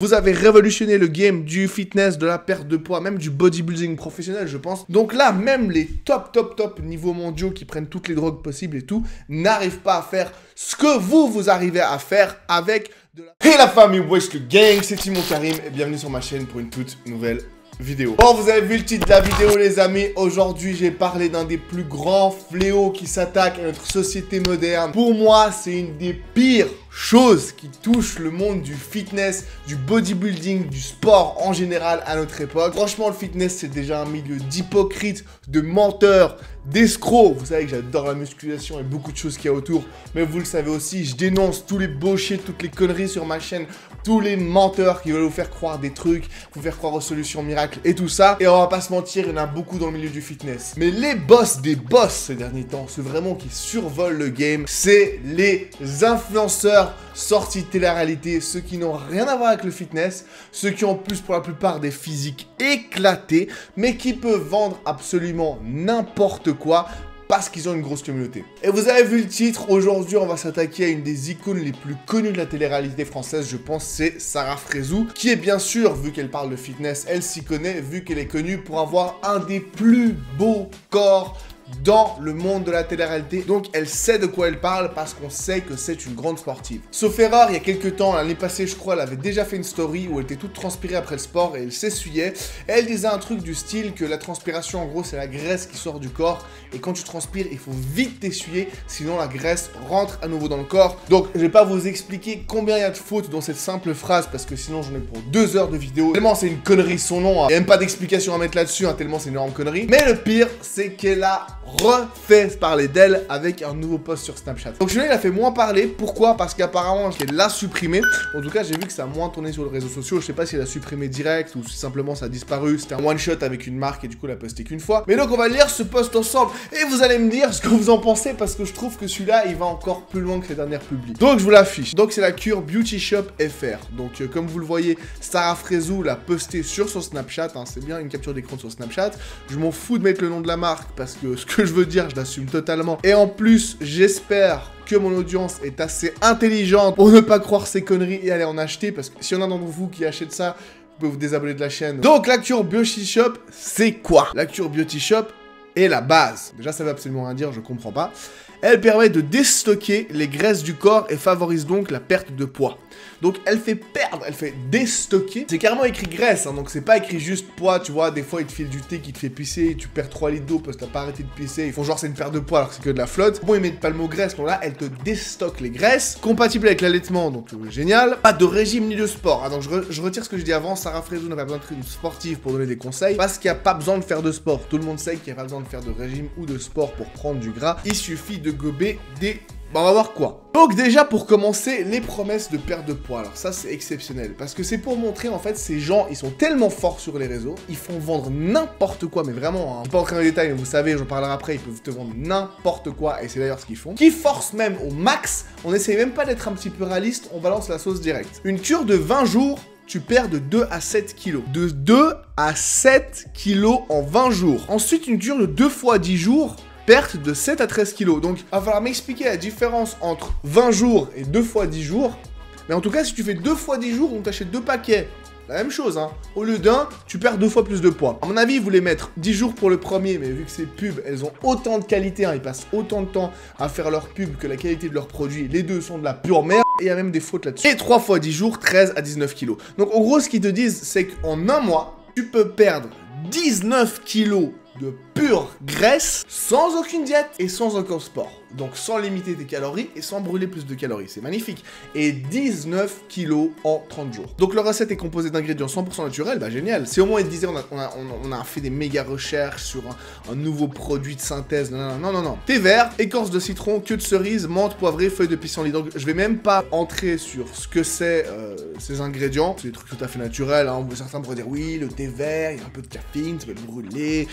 Vous avez révolutionné le game du fitness, de la perte de poids, même du bodybuilding professionnel, je pense. Donc là, même les top niveaux mondiaux qui prennent toutes les drogues possibles et tout, n'arrivent pas à faire ce que vous arrivez à faire avec de la... Hey la famille, wesh le gang, c'est Timon Karim et bienvenue sur ma chaîne pour une toute nouvelle vidéo. Bon, vous avez vu le titre de la vidéo les amis. Aujourd'hui, j'ai parlé d'un des plus grands fléaux qui s'attaquent à notre société moderne. Pour moi, c'est une des pires choses qui touchent le monde du fitness, du bodybuilding, du sport en général à notre époque. Franchement, le fitness, c'est déjà un milieu d'hypocrites, de menteurs, d'escrocs. Vous savez que j'adore la musculation et beaucoup de choses qu'il y a autour. Mais vous le savez aussi, je dénonce tous les bullshit, toutes les conneries sur ma chaîne. Tous les menteurs qui veulent vous faire croire des trucs, vous faire croire aux solutions miracles et tout ça. Et on va pas se mentir, il y en a beaucoup dans le milieu du fitness. Mais les boss des boss ces derniers temps, ceux vraiment qui survolent le game, c'est les influenceurs sortis de télé-réalité, ceux qui n'ont rien à voir avec le fitness, ceux qui ont plus pour la plupart des physiques éclatés, mais qui peuvent vendre absolument n'importe quoi parce qu'ils ont une grosse communauté. Et vous avez vu le titre, aujourd'hui on va s'attaquer à une des icônes les plus connues de la télé-réalité française, je pense, c'est Sarah Frézou, qui est bien sûr, vu qu'elle parle de fitness, elle s'y connaît, vu qu'elle est connue pour avoir un des plus beaux corps dans le monde de la télé-réalité. Donc elle sait de quoi elle parle parce qu'on sait que c'est une grande sportive. Sauf erreur, il y a quelques temps, l'année passée je crois, elle avait déjà fait une story où elle était toute transpirée après le sport et elle s'essuyait. Elle disait un truc du style que la transpiration en gros c'est la graisse qui sort du corps et quand tu transpires il faut vite t'essuyer sinon la graisse rentre à nouveau dans le corps. Donc je vais pas vous expliquer combien il y a de fautes dans cette simple phrase parce que sinon j'en ai pour 2 heures de vidéo. Tellement c'est une connerie son nom, il n'y a même pas d'explication à mettre là-dessus, tellement c'est une énorme connerie. Mais le pire c'est qu'elle a refait parler d'elle avec un nouveau post sur Snapchat. Donc celui-là il a fait moins parler. Pourquoi? Parce qu'apparemment elle l'a supprimé. En tout cas j'ai vu que ça a moins tourné sur les réseaux sociaux. Je sais pas si elle a supprimé direct ou si simplement ça a disparu. C'était un one shot avec une marque et du coup elle a posté qu'une fois. Mais donc on va lire ce post ensemble et vous allez me dire ce que vous en pensez parce que je trouve que celui-là il va encore plus loin que les dernières publis. Donc je vous l'affiche. Donc c'est la cure Beauty Shop FR. Donc comme vous le voyez, Sarah Frézou l'a posté sur son Snapchat. C'est bien une capture d'écran sur Snapchat. Je m'en fous de mettre le nom de la marque parce que ce que je veux dire, je l'assume totalement. Et en plus, j'espère que mon audience est assez intelligente pour ne pas croire ces conneries et aller en acheter. Parce que si y en a d'entre vous qui achètent ça, vous pouvez vous désabonner de la chaîne. Donc, la cure Beauty Shop, c'est quoi? La cure Beauty Shop est la base. Déjà, ça veut absolument rien dire, je comprends pas. Elle permet de déstocker les graisses du corps et favorise donc la perte de poids. Donc elle fait perdre, elle fait déstocker. C'est carrément écrit graisse, donc c'est pas écrit juste poids, tu vois. Des fois, ils te filent du thé qui te fait pisser, tu perds 3 litres d'eau parce que t'as pas arrêté de pisser. Ils font genre c'est une perte de poids alors que c'est que de la flotte. Bon, ils mettent pas le mot graisse, donc là, elle te déstocke les graisses. Compatible avec l'allaitement, donc génial. Pas de régime ni de sport. Donc je retire ce que je dis avant. Sarah Frézou n'a pas besoin d'être une sportive pour donner des conseils parce qu'il n'y a pas besoin de faire de sport. Tout le monde sait qu'il n'y a pas besoin de faire de régime ou de sport pour prendre du gras. Il suffit de gober des... Bon, on va voir quoi. Donc déjà pour commencer, les promesses de perte de poids. Alors ça c'est exceptionnel parce que c'est pour montrer en fait ces gens, ils sont tellement forts sur les réseaux, ils font vendre n'importe quoi, mais vraiment, pas entrer dans les détails, mais vous savez, j'en parlerai après, ils peuvent te vendre n'importe quoi et c'est d'ailleurs ce qu'ils font. Qui forcent même au max, on essaye même pas d'être un petit peu réaliste, on balance la sauce directe. Une cure de 20 jours, tu perds de 2 à 7 kilos. De 2 à 7 kilos en 20 jours. Ensuite une cure de 2 fois 10 jours, perte de 7 à 13 kilos. Donc, il va falloir m'expliquer la différence entre 20 jours et 2 fois 10 jours. Mais en tout cas, si tu fais 2 fois 10 jours, on t'achète 2 paquets. La même chose, Au lieu d'un, tu perds 2 fois plus de poids. À mon avis, ils voulaient mettre 10 jours pour le premier, mais vu que ces pubs, elles ont autant de qualité, ils passent autant de temps à faire leur pub que la qualité de leurs produits, les deux sont de la pure merde, et il y a même des fautes là-dessus. Et 3 fois 10 jours, 13 à 19 kilos. Donc, en gros, ce qu'ils te disent, c'est qu'en un mois, tu peux perdre 19 kilos de pure graisse, sans aucune diète et sans aucun sport. Donc sans limiter tes calories et sans brûler plus de calories. C'est magnifique. Et 19 kilos en 30 jours. Donc la recette est composée d'ingrédients 100% naturels. Bah génial. Si au moins ils disaient on a fait des méga recherches sur un nouveau produit de synthèse. Non. Thé vert, écorce de citron, queue de cerise, menthe, poivrée, feuilles de pissenlit. Donc je vais même pas entrer sur ce que c'est ces ingrédients. C'est des trucs tout à fait naturels. Certains pourraient dire oui, le thé vert, il y a un peu de caféine, ça va le brûler.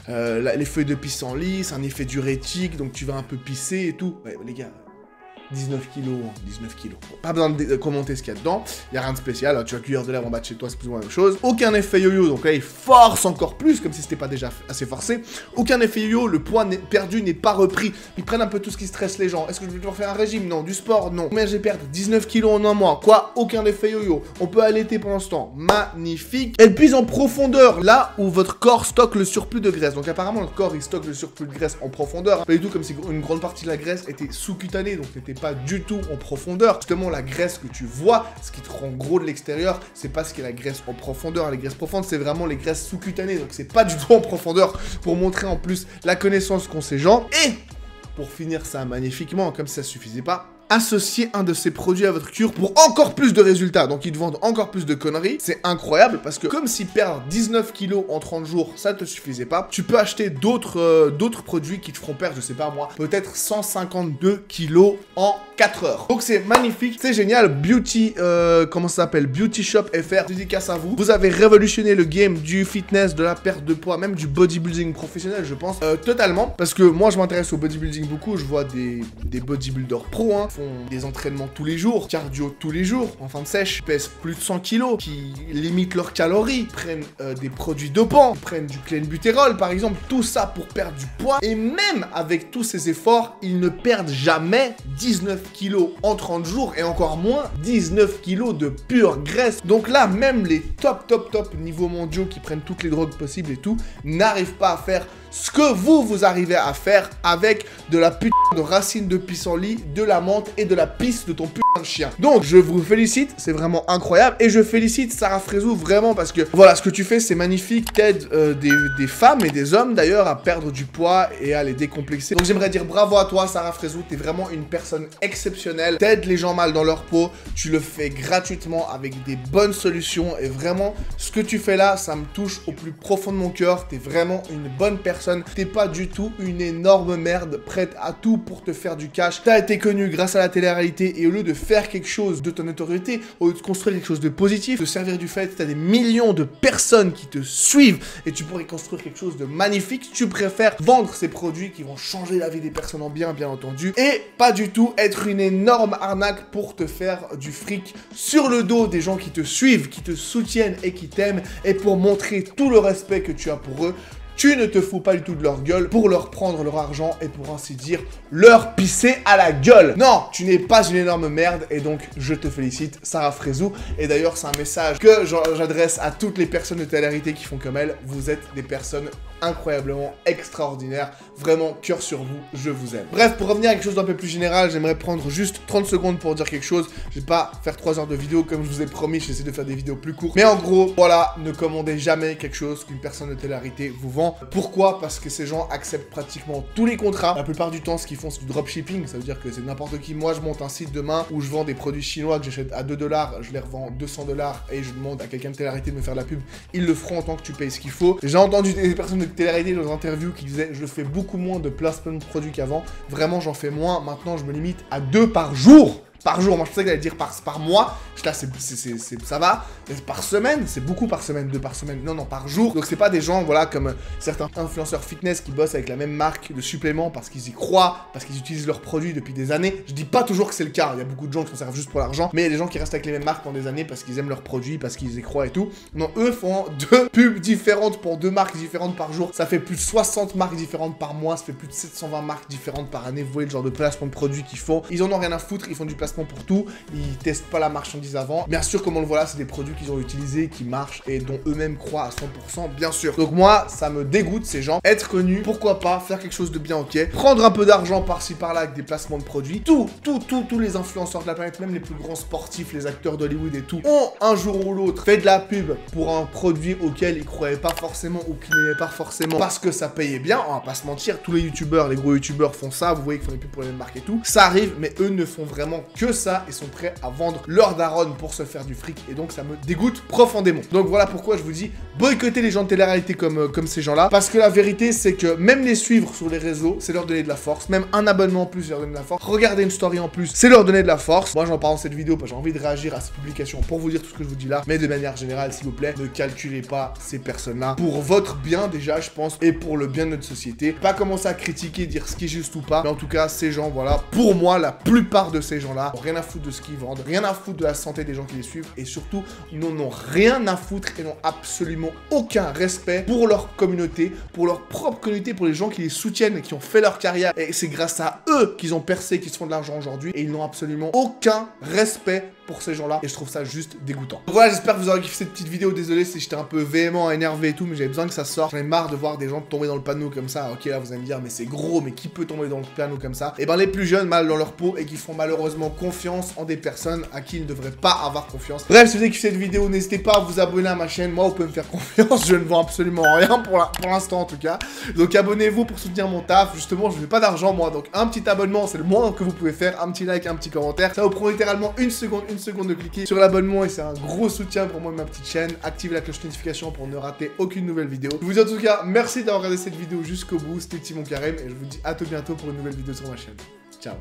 Les feuilles de pissenlit, c'est un effet diurétique, donc tu vas un peu pisser et tout. Ouais, les gars, 19 kilos, 19 kilos. Pas besoin de commenter ce qu'il y a dedans, il n'y a rien de spécial, hein. Tu as cuillère de lèvres en bas de chez toi, c'est plus ou moins la même chose. Aucun effet yo-yo, donc là il force encore plus, comme si c'était pas déjà assez forcé. Aucun effet yo-yo, le poids perdu n'est pas repris. Ils prennent un peu tout ce qui stresse les gens. Est-ce que je vais devoir faire un régime? Non. Du sport? Non. Combien j'ai perdu? 19 kilos en un mois. Quoi? Aucun effet yo-yo. On peut allaiter pendant ce temps. Magnifique. Elle puise en profondeur, là où votre corps stocke le surplus de graisse. Donc apparemment le corps il stocke le surplus de graisse en profondeur. Pas du tout comme si une grande partie de la graisse était sous-cutanée, donc n'était pas du tout en profondeur. Justement la graisse que tu vois, ce qui te rend gros de l'extérieur, c'est pas ce qui est la graisse en profondeur. Les graisses profondes c'est vraiment les graisses sous-cutanées, donc c'est pas du tout en profondeur, pour montrer en plus la connaissance qu'ont ces gens. Et pour finir ça magnifiquement, comme si ça suffisait pas, associer un de ces produits à votre cure pour encore plus de résultats. Donc ils te vendent encore plus de conneries. C'est incroyable parce que comme si perdre 19 kilos en 30 jours, ça ne te suffisait pas, tu peux acheter d'autres produits qui te feront perdre, je sais pas moi, peut-être 152 kilos en 4 heures. Donc c'est magnifique, c'est génial. Beauty, comment ça s'appelle? Beauty Shop FR, dédicace à vous. Vous avez révolutionné le game du fitness, de la perte de poids, même du bodybuilding professionnel, je pense, totalement. Parce que moi je m'intéresse au bodybuilding beaucoup, je vois des bodybuilders pros, hein, des entraînements tous les jours, cardio tous les jours, en fin de sèche, pèsent plus de 100 kilos, qui limitent leurs calories, prennent des produits dopants, prennent du clenbuterol par exemple, tout ça pour perdre du poids, et même avec tous ces efforts, ils ne perdent jamais 19 kilos en 30 jours, et encore moins 19 kilos de pure graisse. Donc là, même les top niveaux mondiaux qui prennent toutes les drogues possibles et tout, n'arrivent pas à faire ce que vous arrivez à faire avec de la putain de racine de pissenlit, de la menthe et de la pisse de ton putain de chien. Donc, je vous félicite, c'est vraiment incroyable. Et je félicite Sarah Frézou vraiment parce que, voilà, ce que tu fais, c'est magnifique. T'aides des femmes et des hommes, d'ailleurs, à perdre du poids et à les décomplexer. Donc, j'aimerais dire bravo à toi, Sarah Frézou. T'es vraiment une personne exceptionnelle. T'aides les gens mal dans leur peau. Tu le fais gratuitement avec des bonnes solutions. Et vraiment, ce que tu fais là, ça me touche au plus profond de mon cœur. T'es vraiment une bonne personne. T'es pas du tout une énorme merde prête à tout pour te faire du cash. T'as été connu grâce à la télé-réalité et au lieu de faire quelque chose de ton notoriété, au lieu de construire quelque chose de positif, de servir du fait, t'as des millions de personnes qui te suivent et tu pourrais construire quelque chose de magnifique. Tu préfères vendre ces produits qui vont changer la vie des personnes en bien entendu, et pas du tout être une énorme arnaque pour te faire du fric sur le dos des gens qui te suivent, qui te soutiennent et qui t'aiment, et pour montrer tout le respect que tu as pour eux. Tu ne te fous pas du tout de leur gueule pour leur prendre leur argent et pour ainsi dire leur pisser à la gueule. Non, tu n'es pas une énorme merde et donc je te félicite, Sarah Frézou. Et d'ailleurs, c'est un message que j'adresse à toutes les personnes de télé-réalité qui font comme elle. Vous êtes des personnes incroyablement extraordinaires. Vraiment, cœur sur vous, je vous aime. Bref, pour revenir à quelque chose d'un peu plus général, j'aimerais prendre juste 30 secondes pour dire quelque chose. Je vais pas faire 3 heures de vidéo comme je vous ai promis, j'essaie de faire des vidéos plus courtes. Mais en gros, voilà, ne commandez jamais quelque chose qu'une personne de télé-réalité vous vend. Pourquoi? Parce que ces gens acceptent pratiquement tous les contrats. La plupart du temps, ce qu'ils font, c'est du dropshipping. Ça veut dire que c'est n'importe qui. Moi, je monte un site demain où je vends des produits chinois que j'achète à 2 $, je les revends 200 $ et je demande à quelqu'un de télé-réalité de me faire de la pub. Ils le feront en tant que tu payes ce qu'il faut. J'ai entendu des personnes de télé-réalité dans des interviews qui disaient je fais beaucoup moins de placement de produits qu'avant. Vraiment, j'en fais moins. Maintenant, je me limite à 2 par jour. Par jour, moi je pensais qu'elle allait dire par mois. Là, ça va. Mais par semaine, c'est beaucoup par semaine, 2 par semaine. Non, par jour. Donc c'est pas des gens, voilà, comme certains influenceurs fitness qui bossent avec la même marque de suppléments parce qu'ils y croient, parce qu'ils utilisent leurs produits depuis des années. Je dis pas toujours que c'est le cas. Il y a beaucoup de gens qui s'en servent juste pour l'argent. Mais il y a des gens qui restent avec les mêmes marques pendant des années parce qu'ils aiment leurs produits, parce qu'ils y croient et tout. Non, eux font 2 pubs différentes pour 2 marques différentes par jour. Ça fait plus de 60 marques différentes par mois. Ça fait plus de 720 marques différentes par année. Vous voyez le genre de placement de produits qu'ils font. Ils en ont rien à foutre. Ils font du placement pour tout. Ils testent pas la marchandise avant. Bien sûr, comme on le voit là, c'est des produits qu'ils ont utilisés, qui marchent et dont eux-mêmes croient à 100%, bien sûr. Donc moi, ça me dégoûte ces gens. Être connu, pourquoi pas, faire quelque chose de bien, ok. Prendre un peu d'argent par-ci par-là avec des placements de produits. Tous les influenceurs de la planète, même les plus grands sportifs, les acteurs d'Hollywood et tout, ont un jour ou l'autre fait de la pub pour un produit auquel ils croyaient pas forcément ou qu'ils n'aimaient pas forcément parce que ça payait bien. On va pas se mentir, tous les youtubeurs, les gros youtubeurs font ça. Vous voyez qu'ils font des pubs pour les mêmes marques et tout. Ça arrive, mais eux ne font vraiment que ça et sont prêts à vendre leur daronne pour se faire du fric. Et donc ça me dégoûte profondément. Donc voilà pourquoi je vous dis, boycottez les gens de télé-réalité comme ces gens-là. Parce que la vérité, c'est que même les suivre sur les réseaux, c'est leur donner de la force. Même un abonnement en plus, c'est leur donner de la force. Regarder une story en plus, c'est leur donner de la force. Moi, j'en parle dans cette vidéo parce que j'ai envie de réagir à ces publications pour vous dire tout ce que je vous dis là. Mais de manière générale, s'il vous plaît, ne calculez pas ces personnes-là pour votre bien déjà, je pense, et pour le bien de notre société. Pas commencer à critiquer, dire ce qui est juste ou pas. Mais en tout cas, ces gens, voilà, pour moi, la plupart de ces gens-là, rien à foutre de ce qu'ils vendent, rien à foutre de la santé des gens qui les suivent. Et surtout, ils n'en ont rien à foutre et n'ont absolument aucun respect pour leur communauté, pour leur propre communauté, pour les gens qui les soutiennent et qui ont fait leur carrière. Et c'est grâce à eux qu'ils ont percé, qu'ils se font de l'argent aujourd'hui. Et ils n'ont absolument aucun respect pour ces gens-là. Et je trouve ça juste dégoûtant. Donc voilà, j'espère que vous aurez kiffé cette petite vidéo. Désolé si j'étais un peu véhément, énervé et tout, mais j'avais besoin que ça sorte. J'en ai marre de voir des gens tomber dans le panneau comme ça. Ok, là, vous allez me dire, mais c'est gros, mais qui peut tomber dans le panneau comme ça? Et ben, les plus jeunes, mal dans leur peau et qui font malheureusement confiance en des personnes à qui ils ne devraient pas avoir confiance. Bref, si vous avez kiffé cette vidéo, n'hésitez pas à vous abonner à ma chaîne. Moi, vous pouvez me faire confiance. Je ne vends absolument rien pour l'instant, en tout cas. Donc, abonnez-vous pour soutenir mon taf. Justement, je n'ai pas d'argent, moi. Donc, un petit abonnement, c'est le moins que vous pouvez faire. Un petit like, un petit commentaire. Ça vous prend littéralement une seconde de cliquer sur l'abonnement et c'est un gros soutien pour moi et ma petite chaîne. Activez la cloche de notification pour ne rater aucune nouvelle vidéo. Je vous dis en tout cas, merci d'avoir regardé cette vidéo jusqu'au bout. C'était Timon Kareem et je vous dis à tout bientôt pour une nouvelle vidéo sur ma chaîne. Ciao.